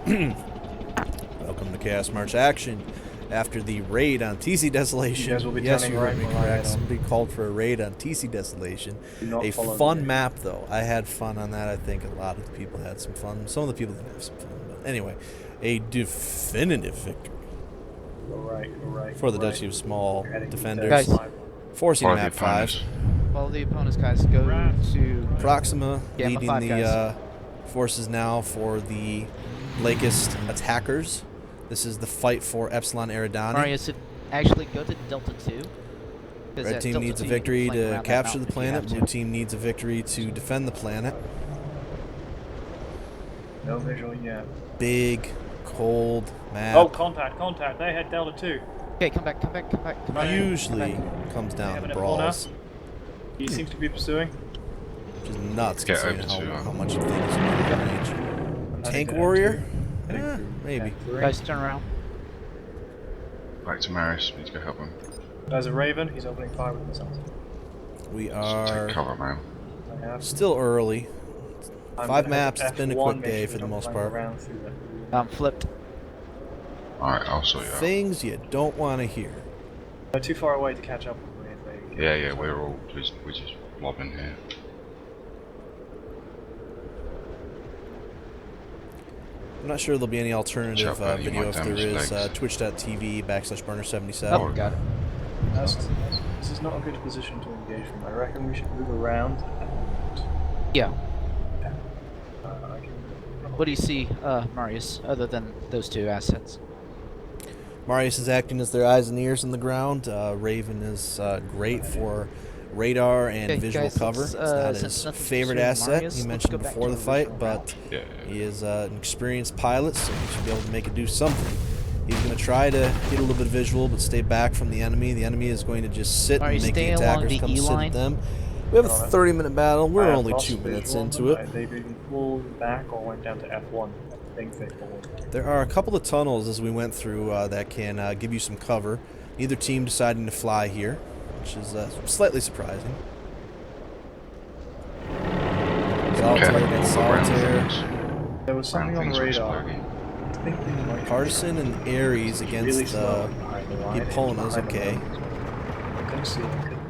Welcome to Chaos March Action. After the raid on TC Desolation, yes, you heard me correct. Somebody called for a raid on TC Desolation. A fun map, though. I had fun on that. I think a lot of the people had some fun. Some of the people didn't have some fun. But anyway, a definitive victory for the Duchy of Small Defenders, forcing Map 5. Follow the opponents, guys. Go to Proxima yeah, leading Map5, the forces now for the Blakist attackers. This is the fight for Epsilon Eridani. Marius, actually go to Delta 2. Red team needs a victory to capture the planet. Blue team needs a victory to defend the planet. No visual yet. Big, cold map. Oh, contact. They had Delta 2. Okay, come back. Usually comes down to brawls. He seems to be pursuing. Which is nuts considering how much you think is in range. Tank warrior? Maybe. Guys, turn around. Back to Marius, need to go help him. There's a Raven, he's opening fire with missiles. We are take cover, man. still early. 5 maps, it's been a quick day for the most part. Flipped. Alright, I'll sort you out. Things you don't want to hear. They're too far away to catch up with me. Yeah, we're just mobbing here. I'm not sure there'll be any alternative video if there is. Twitch.tv/burner77. Oh, got it. This is not a good position to engage from. I reckon we should move around. Yeah. What do you see, Marius, other than those two assets? Marius is acting as their eyes and ears on the ground. Raven is great for radar and visual cover. It's not his favorite asset, he mentioned before the fight, but he is an experienced pilot, so he should be able to make it do something. He's going to try to get a little bit visual, but stay back from the enemy. The enemy is going to just sit and make the attackers come sit at them. We have a 30-minute battle. We're only 2 minutes into it. They've even pulled back or went down to F1. I think they pulled. There are a couple of tunnels as we went through that can give you some cover. Neither team deciding to fly here, which is slightly surprising. Solitaire against Solitaire. There was something on the radar. Partisan and Ares against the Epsilon, okay.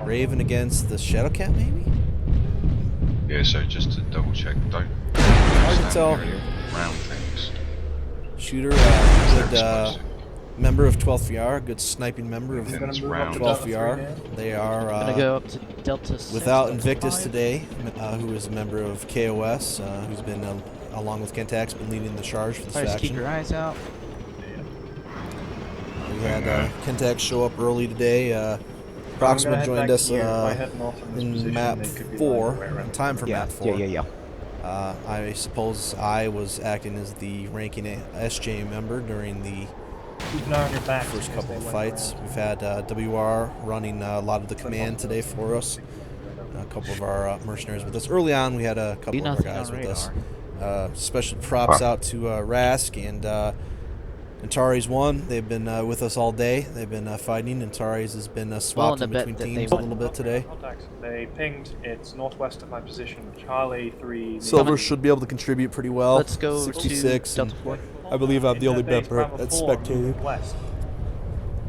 Raven against the Shadowcat, maybe? Yeah, so just to double check, don't hard to tell here. Round things. Shooter, good member of 12th VR, good sniping member of 12th VR. They are go up to Delta without Invictus today, who is a member of KOS, who's been, along with Kentax, been leading the charge for this faction. Keep your eyes out. We had Kentax show up early today. Proxima joined us in Map 4, in time for Map 4. Yeah. I suppose I was acting as the ranking SJ member during the first couple of fights. We've had WR running a lot of the command today for us. A couple of our mercenaries with us. Early on, we had a couple of our guys with us. Special props out to Rask and Antares won. They've been with us all day. They've been fighting. Antares has been swapped in between teams a little bit today. They pinged. It's northwest of my position. Charlie 3. Silver should be able to contribute pretty well. Let's go 66. to Delta 4. I believe I'm the only member that's spectating.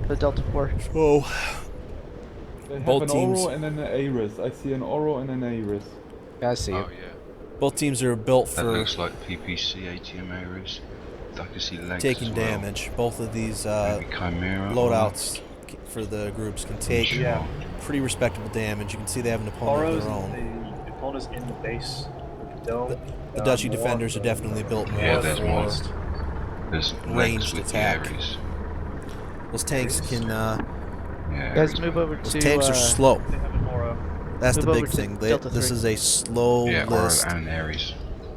The Delta 4. So, they both have teams. an Oro and an Ares. I see an Oro and an Ares. Yeah, I see it. Oh yeah. Both teams are built That for looks like PPC ATM areas. I can see legs taking as well. damage. Both of these Chimera loadouts for the groups can take pretty respectable damage. You can see they have an opponent of their own. The opponent's in the base. The Duchy defenders are definitely built more there's more. There's ranged with attack. The Ares. Those tanks can. Guys, move over those to. tanks are slow. They have an Aura. That's the move big over to thing. Delta This 3. is a slow list, Aura and Ares.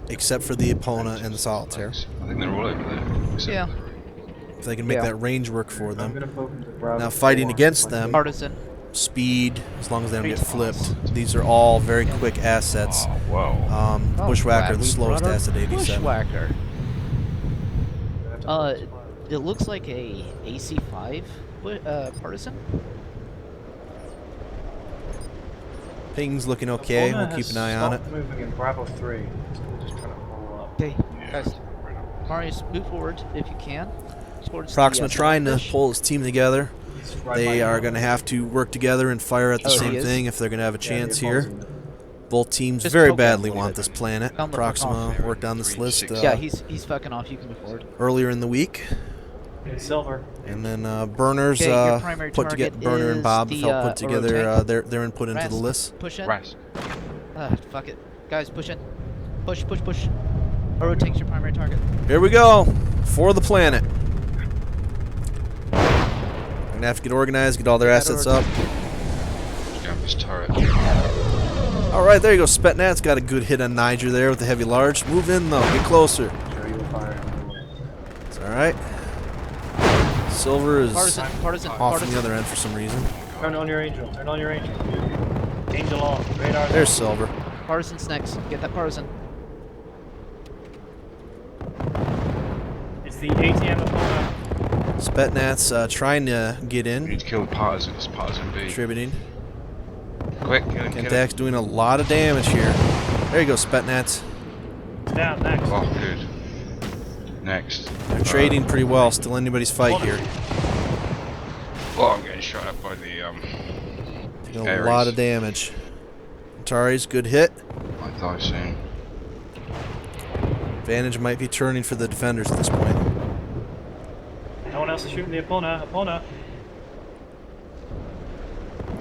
except for the Epona and the Solitaire. I think they're all over there. except Yeah. If they can make that range work for them. Now Now fighting against them, Partisan. speed, as long as they don't get flipped. These are all very quick assets. Oh, whoa. Bushwhacker, the slowest asset, 87. Bushwhacker. It looks like a AC5 partisan. Ping's looking okay. We'll keep an eye on it. Moving in Bravo 3. So we're just trying to follow up. Okay, guys. Marius, move forward if you can. Towards Proxima the, trying to fish. pull his team together. He's right by They you. are going to have to work together and fire at the Oh, same he is? thing if they're going to have a Yeah, chance the here. opposing. Both teams Just very poke at him badly a little want bit. this planet. Tell him to fuck Proxima off. worked on this list Yeah, he's fucking off. You can move forward. earlier in the week. It's silver. And then Burners Okay, your primary put together. target Burner and is Bob the, helped put together tank. their input into the Rask, list. Push in. Rask. Fuck it. Guys, push in. Push, push, push. Oro takes your primary target. Here we go for the planet. Gonna have to get organized, get all their assets up. Down this turret. All right, there you go. Spetnat's got a good hit on Niger there with the heavy large. Move in though, get closer. Sure, you will fire. It's all right. Silver is Partisan. off on the other end for some reason. Turn on your angel. Turn on your angel. Angel on. Radar. There's Silver. Partisan's next. Get that partisan. It's the ATM opponent. Spetnat's trying to get We in, need to kill the partisan. It's partisan B. contributing. Quick, kill him, kill him. Kentak's doing a lot of damage here. There you go, Spetnats. Down next. Oh, good. Next. They're trading pretty well. Still anybody's fight here. Oh, I'm getting shot at by the Taking a Ares. lot of damage. Atari's good hit. I die soon. Advantage might be turning for the defenders at this point. No one else is shooting the opponent.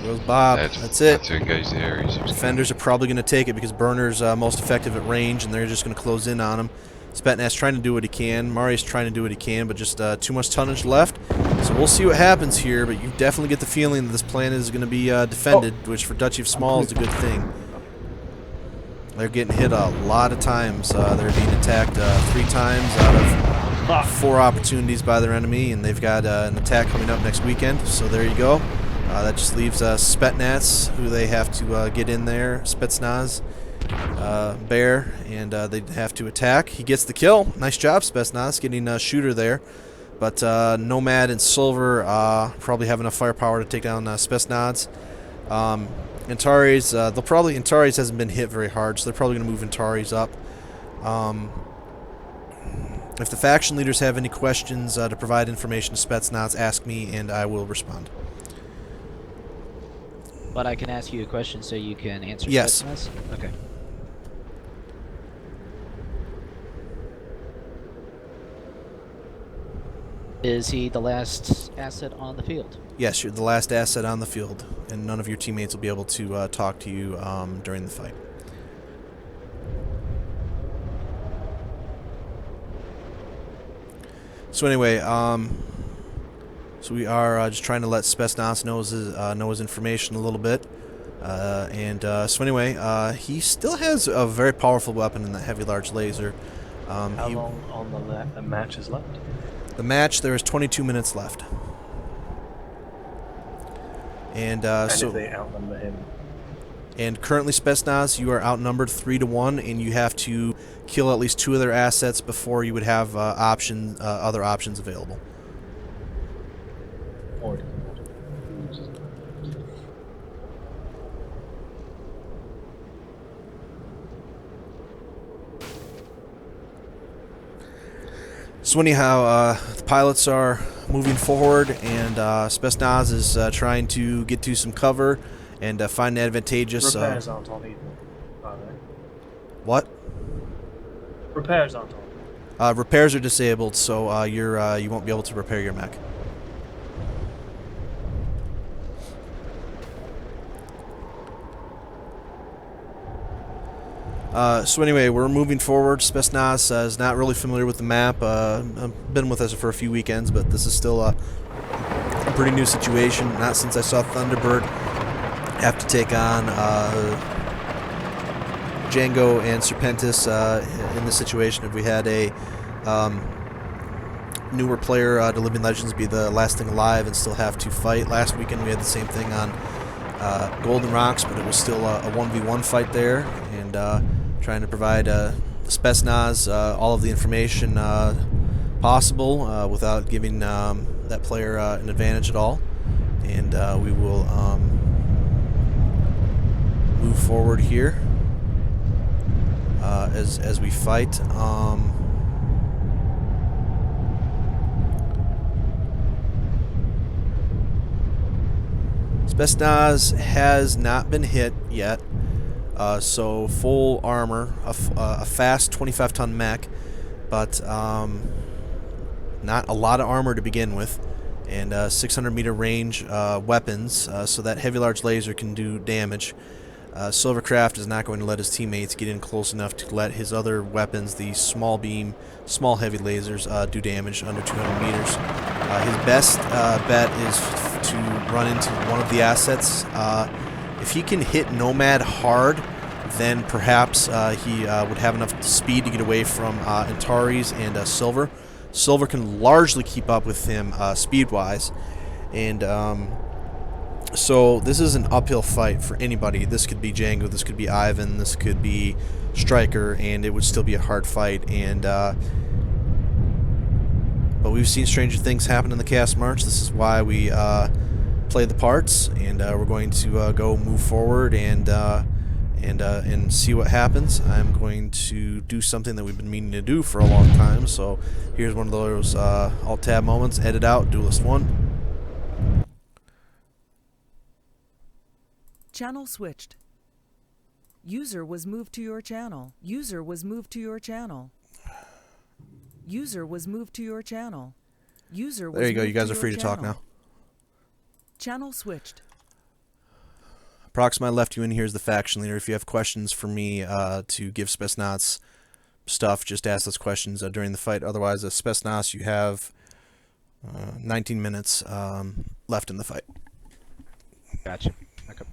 Goes Bob. Dead. That's it. Had to engage the Ares. He was Defenders are probably going to take it because Burner's most effective at range, and they're just going to close in on him. Spetnat's trying to do what he can. Mari's trying to do what he can, but just too much tonnage left. So we'll see what happens here, but you definitely get the feeling that this planet is going to be defended, which for Duchy of Small is a good thing. They're getting hit a lot of times. They're being attacked 3 times out of 4 opportunities by their enemy, and they've got an attack coming up next weekend. So there you go. That just leaves Spetnats, who they have to get in there. Spetsnaz, Bear, and they have to attack. He gets the kill. Nice job, Spetsnaz, getting a shooter there. But Nomad and Silver probably have enough firepower to take down Spetsnaz. Antares, Antares hasn't been hit very hard, so they're probably going to move Antares up. If the faction leaders have any questions to provide information to Spetsnaz, ask me and I will respond. But I can ask you a question so you can answer. Yes. Spetsnaz? Okay. Is he the last asset on the field? Yes, you're the last asset on the field, and none of your teammates will be able to talk to you during the fight. So anyway, so we are just trying to let Spetsnaz know his information a little bit. So anyway, he still has a very powerful weapon in the heavy large laser. How long on the match is left? The match, there is 22 minutes left. And so if they outnumber him. And currently, Spetsnaz, you are outnumbered 3-1, and you have to kill at least 2 of their assets before you would have other options available. So anyhow, the pilots are moving forward, and Spetsnaz is trying to get to some cover and find advantageous. Repairs aren't on either, are they? What? Repairs aren't on. Repairs are disabled, so you won't be able to repair your mech. So anyway, we're moving forward. Spetsnaz is not really familiar with the map. I've been with us for a few weekends, but this is still a pretty new situation. Not since I saw Thunderbird have to take on Django and Serpentis in this situation. If we had a newer player to Living Legends be the last thing alive and still have to fight. Last weekend we had the same thing on Goldenrocks, but it was still a 1v1 fight there, and trying to provide Spetsnaz all of the information possible without giving that player an advantage at all. And we will move forward here as we fight. Spetsnaz has not been hit yet. So full armor, a fast 25-ton mech, but not a lot of armor to begin with, and 600-meter range weapons, so that heavy large laser can do damage. Silvercraft is not going to let his teammates get in close enough to let his other weapons, the small beam, small heavy lasers, do damage under 200 meters. His best bet is to run into one of the assets. If he can hit Nomad hard, then perhaps he would have enough speed to get away from Antares and Silver. Silver can largely keep up with him speed-wise, and so this is an uphill fight for anybody. This could be Django, this could be Ivan, this could be Striker, and it would still be a hard fight. And but we've seen stranger things happen in the Chaos March. This is why we play the parts, and we're going to go move forward and see what happens. I'm going to do something that we've been meaning to do for a long time. So here's one of those alt-tab moments. Edit out, Duelist 1. Channel switched. User was moved to your channel. User was moved to your channel. User was moved to your channel. User was There you go. You moved guys to are free your to talk channel. now. Channel switched. Proxima, I left you in here as the faction leader. If you have questions for me to give Spetsnaz stuff, just ask those questions during the fight. Otherwise, Spetsnaz, you have 19 minutes left in the fight. Gotcha. Okay.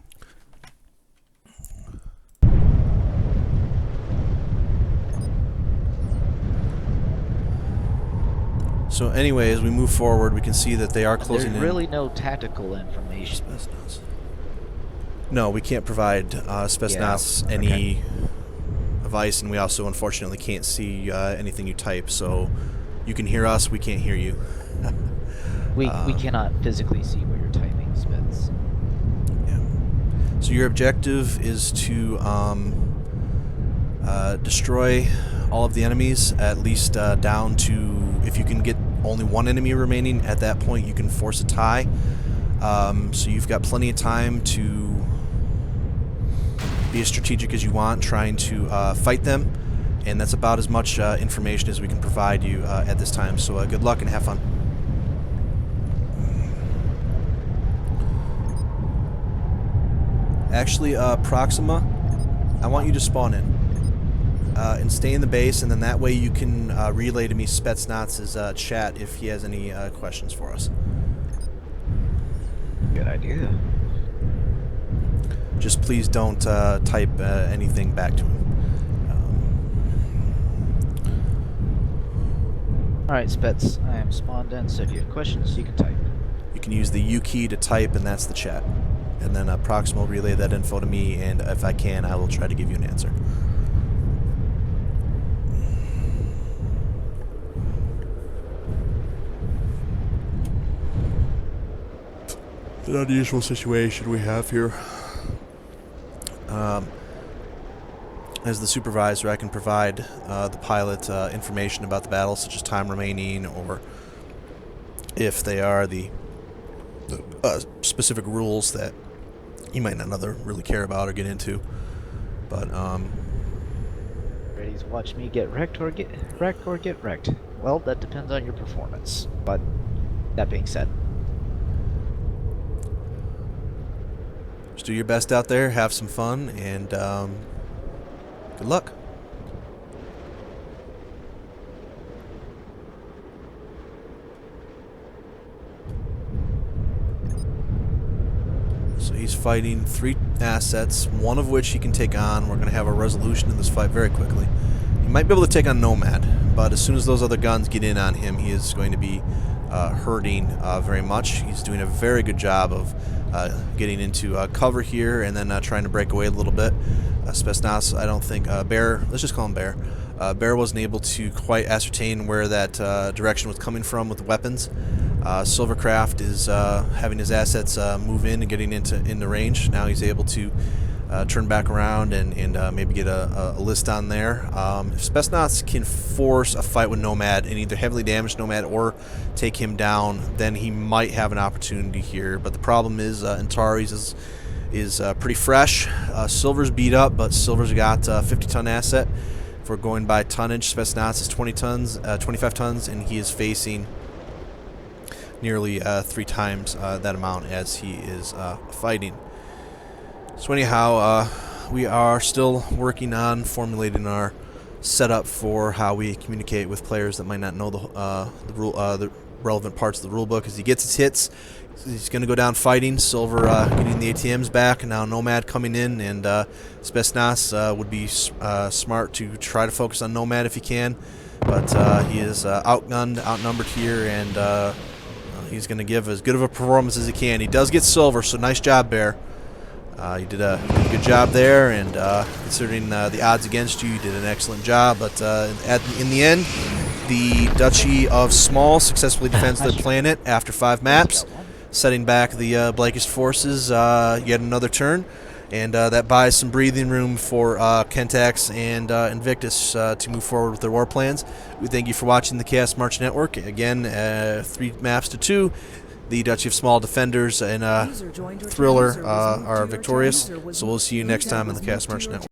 So anyway, as we move forward, we can see that they are closing There's in. really no tactical information. Spetsnaz. No, we can't provide Spetsnaz any advice, and we also unfortunately can't see anything you type, so you can hear us, we can't hear you. We cannot physically see what you're typing, Spitz. Yeah. So your objective is to destroy all of the enemies, at least down to, if you can get only one enemy remaining, at that point you can force a tie. So you've got plenty of time to be as strategic as you want, trying to fight them, and that's about as much information as we can provide you at this time. So good luck and have fun. Actually, Proxima, I want you to spawn in and stay in the base, and then that way you can relay to me Spetsnaz's chat if he has any questions for us. Good idea. Just please don't type anything back to him. Alright, Spets, I am spawned in, so if you have questions, you can type. You can use the U key to type, and that's the chat. And then Proxima will relay that info to me, and if I can, I will try to give you an answer. An unusual situation we have here. As the supervisor, I can provide the pilot information about the battle, such as time remaining, or if they are the specific rules that you might not really care about or get into. But Ready to watch me get wrecked or get wrecked? Well, that depends on your performance. But that being said, just do your best out there, have some fun, and good luck. So he's fighting 3 assets, one of which he can take on. We're going to have a resolution in this fight very quickly. He might be able to take on Nomad, but as soon as those other guns get in on him, he is going to be hurting very much. He's doing a very good job of getting into cover here and then trying to break away a little bit. Spetsnaz, I don't think, Bear, let's just call him Bear. Bear wasn't able to quite ascertain where that direction was coming from with the weapons. Silvercraft is having his assets move in and getting into range. Now he's able to turn back around and maybe get a list on there. If Spetsnaz can force a fight with Nomad and either heavily damage Nomad or take him down, then he might have an opportunity here. But the problem is Antares is pretty fresh. Silver's beat up, but Silver's got a 50-ton asset. If we're going by tonnage, Spetsnaz is 25 tons, and he is facing nearly 3 times that amount as he is fighting. So anyhow, we are still working on formulating our setup for how we communicate with players that might not know the relevant parts of the rulebook. As he gets his hits, he's going to go down fighting. Silver getting the ATMs back, and now Nomad coming in, and Spetsnaz would be smart to try to focus on Nomad if he can, but he is outgunned, outnumbered here, and he's going to give as good of a performance as he can. He does get Silver, so nice job, Bear. You did a good job there, and considering the odds against you, you did an excellent job. But in the end, the Duchy of Small successfully defends their planet after 5 maps, setting back the Blakist forces yet another turn, and that buys some breathing room for Kentax and Invictus to move forward with their war plans. We thank you for watching the Chaos March Network. Again, 3 maps to 2. The Duchy of Small defenders and Thriller are victorious, so we'll see you next time on the Chaos March Network.